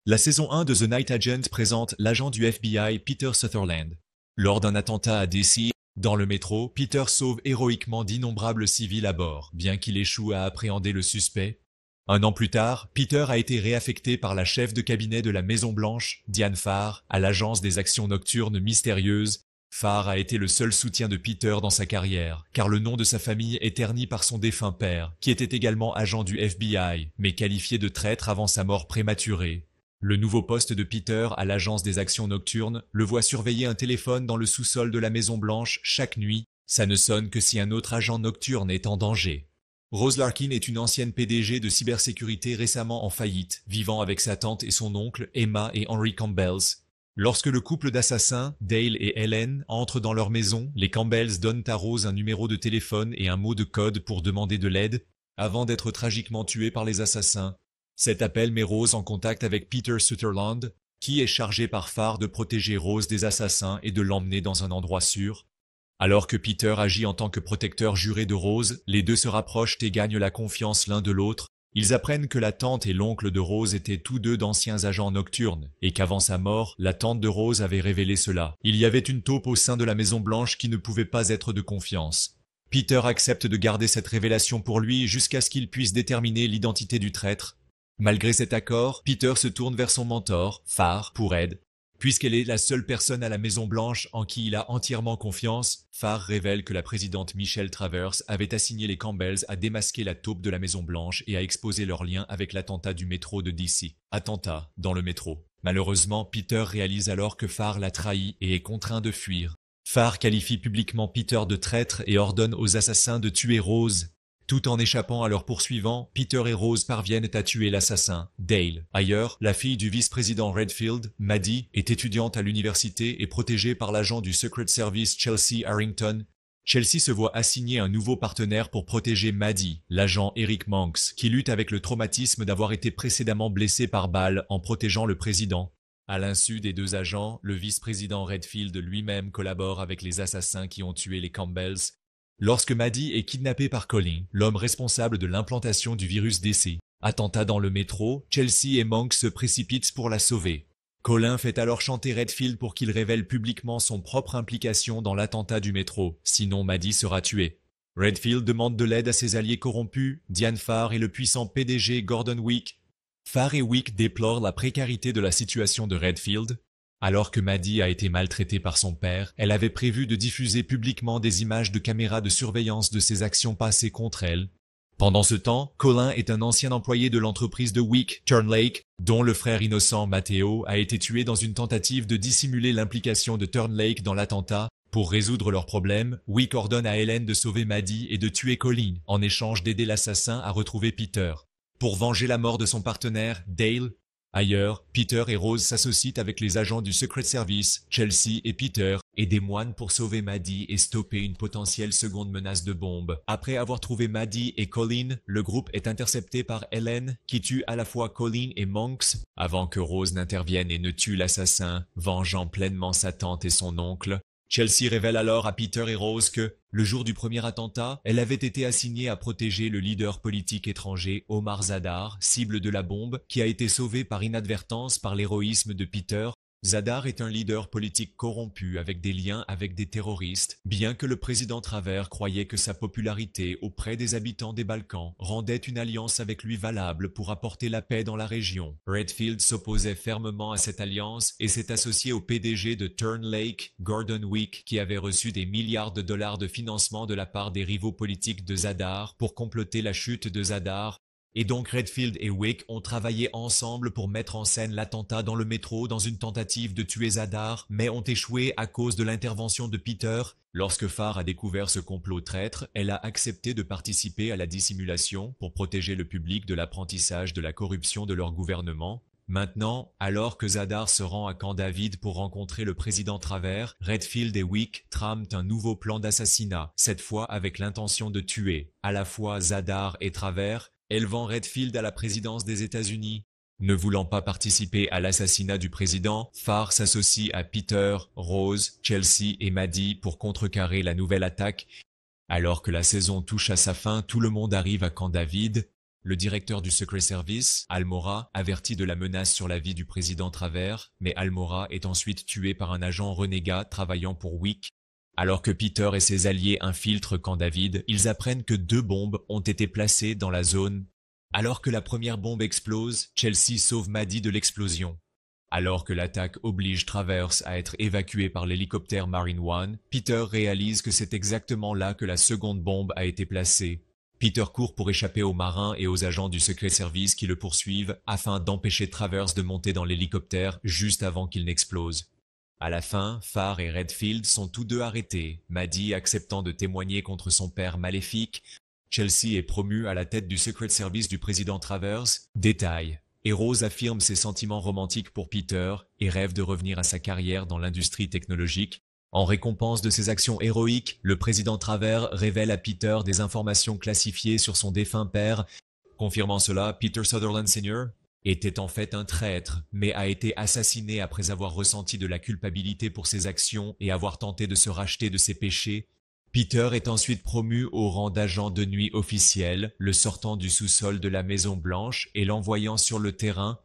La saison 1 de The Night Agent présente l'agent du FBI Peter Sutherland. Lors d'un attentat à DC, dans le métro, Peter sauve héroïquement d'innombrables civils à bord, bien qu'il échoue à appréhender le suspect. Un an plus tard, Peter a été réaffecté par la chef de cabinet de la Maison-Blanche, Diane Farr, à l'agence des actions nocturnes mystérieuses. Farr a été le seul soutien de Peter dans sa carrière, car le nom de sa famille est terni par son défunt père, qui était également agent du FBI, mais qualifié de traître avant sa mort prématurée. Le nouveau poste de Peter à l'agence des actions nocturnes le voit surveiller un téléphone dans le sous-sol de la Maison-Blanche chaque nuit. Ça ne sonne que si un autre agent nocturne est en danger. Rose Larkin est une ancienne PDG de cybersécurité récemment en faillite, vivant avec sa tante et son oncle, Emma et Henry Campbells. Lorsque le couple d'assassins, Dale et Helen, entre dans leur maison, les Campbells donnent à Rose un numéro de téléphone et un mot de code pour demander de l'aide, avant d'être tragiquement tués par les assassins. Cet appel met Rose en contact avec Peter Sutherland, qui est chargé par Farr de protéger Rose des assassins et de l'emmener dans un endroit sûr. Alors que Peter agit en tant que protecteur juré de Rose, les deux se rapprochent et gagnent la confiance l'un de l'autre. Ils apprennent que la tante et l'oncle de Rose étaient tous deux d'anciens agents nocturnes, et qu'avant sa mort, la tante de Rose avait révélé cela. Il y avait une taupe au sein de la Maison-Blanche qui ne pouvait pas être de confiance. Peter accepte de garder cette révélation pour lui jusqu'à ce qu'il puisse déterminer l'identité du traître. Malgré cet accord, Peter se tourne vers son mentor, Farr, pour aide. Puisqu'elle est la seule personne à la Maison-Blanche en qui il a entièrement confiance, Farr révèle que la présidente Michelle Travers avait assigné les Campbells à démasquer la taupe de la Maison-Blanche et à exposer leur lien avec l'attentat du métro de DC. Attentat dans le métro. Malheureusement, Peter réalise alors que Farr l'a trahi et est contraint de fuir. Farr qualifie publiquement Peter de traître et ordonne aux assassins de tuer Rose. Tout en échappant à leurs poursuivants, Peter et Rose parviennent à tuer l'assassin, Dale. Ailleurs, la fille du vice-président Redfield, Maddie, est étudiante à l'université et protégée par l'agent du Secret Service Chelsea Harrington. Chelsea se voit assigner un nouveau partenaire pour protéger Maddie, l'agent Eric Monks, qui lutte avec le traumatisme d'avoir été précédemment blessé par balle en protégeant le président. À l'insu des deux agents, le vice-président Redfield lui-même collabore avec les assassins qui ont tué les Campbells. Lorsque Maddie est kidnappée par Colin, l'homme responsable de l'implantation du virus DC, attentat dans le métro, Chelsea et Monks se précipitent pour la sauver. Colin fait alors chanter Redfield pour qu'il révèle publiquement son propre implication dans l'attentat du métro, sinon Maddie sera tuée. Redfield demande de l'aide à ses alliés corrompus, Diane Farr et le puissant PDG Gordon Wick. Farr et Wick déplorent la précarité de la situation de Redfield. Alors que Maddie a été maltraitée par son père, elle avait prévu de diffuser publiquement des images de caméras de surveillance de ses actions passées contre elle. Pendant ce temps, Colin est un ancien employé de l'entreprise de Wick, Turnlake, dont le frère innocent Matteo a été tué dans une tentative de dissimuler l'implication de Turnlake dans l'attentat. Pour résoudre leurs problèmes, Wick ordonne à Helen de sauver Maddie et de tuer Colin, en échange d'aider l'assassin à retrouver Peter. Pour venger la mort de son partenaire, Dale. Ailleurs, Peter et Rose s'associent avec les agents du Secret Service, Chelsea et Peter, et des moines pour sauver Maddie et stopper une potentielle seconde menace de bombe. Après avoir trouvé Maddie et Colin, le groupe est intercepté par Helen, qui tue à la fois Colin et Monks, avant que Rose n'intervienne et ne tue l'assassin, vengeant pleinement sa tante et son oncle. Chelsea révèle alors à Peter et Rose que, le jour du premier attentat, elle avait été assignée à protéger le leader politique étranger Omar Zadar, cible de la bombe, qui a été sauvé par inadvertance par l'héroïsme de Peter. Zadar est un leader politique corrompu avec des liens avec des terroristes, bien que le président Travers croyait que sa popularité auprès des habitants des Balkans rendait une alliance avec lui valable pour apporter la paix dans la région. Redfield s'opposait fermement à cette alliance et s'est associé au PDG de Turnlake, Gordon Wick, qui avait reçu des milliards de dollars de financement de la part des rivaux politiques de Zadar pour comploter la chute de Zadar. Et donc Redfield et Wick ont travaillé ensemble pour mettre en scène l'attentat dans le métro dans une tentative de tuer Zadar, mais ont échoué à cause de l'intervention de Peter. Lorsque Farr a découvert ce complot traître, elle a accepté de participer à la dissimulation pour protéger le public de l'apprentissage de la corruption de leur gouvernement. Maintenant, alors que Zadar se rend à Camp David pour rencontrer le président Travers, Redfield et Wick trament un nouveau plan d'assassinat, cette fois avec l'intention de tuer à la fois Zadar et Travers, élevant Redfield à la présidence des États-Unis. Ne voulant pas participer à l'assassinat du président, Farr s'associe à Peter, Rose, Chelsea et Maddie pour contrecarrer la nouvelle attaque. Alors que la saison touche à sa fin, tout le monde arrive à Camp David. Le directeur du Secret Service, Almora, avertit de la menace sur la vie du président Travers, mais Almora est ensuite tué par un agent renégat travaillant pour Wick. Alors que Peter et ses alliés infiltrent Camp David, ils apprennent que 2 bombes ont été placées dans la zone. Alors que la première bombe explose, Chelsea sauve Maddie de l'explosion. Alors que l'attaque oblige Travers à être évacué par l'hélicoptère Marine One, Peter réalise que c'est exactement là que la seconde bombe a été placée. Peter court pour échapper aux marins et aux agents du Secret Service qui le poursuivent afin d'empêcher Travers de monter dans l'hélicoptère juste avant qu'il n'explose. À la fin, Farr et Redfield sont tous deux arrêtés, Maddie acceptant de témoigner contre son père maléfique. Chelsea est promue à la tête du Secret Service du président Travers. Détail. Et Rose affirme ses sentiments romantiques pour Peter et rêve de revenir à sa carrière dans l'industrie technologique. En récompense de ses actions héroïques, le président Travers révèle à Peter des informations classifiées sur son défunt père. Confirmant cela, Peter Sutherland Sr. était en fait un traître, mais a été assassiné après avoir ressenti de la culpabilité pour ses actions et avoir tenté de se racheter de ses péchés. Peter est ensuite promu au rang d'agent de nuit officiel, le sortant du sous-sol de la Maison Blanche et l'envoyant sur le terrain.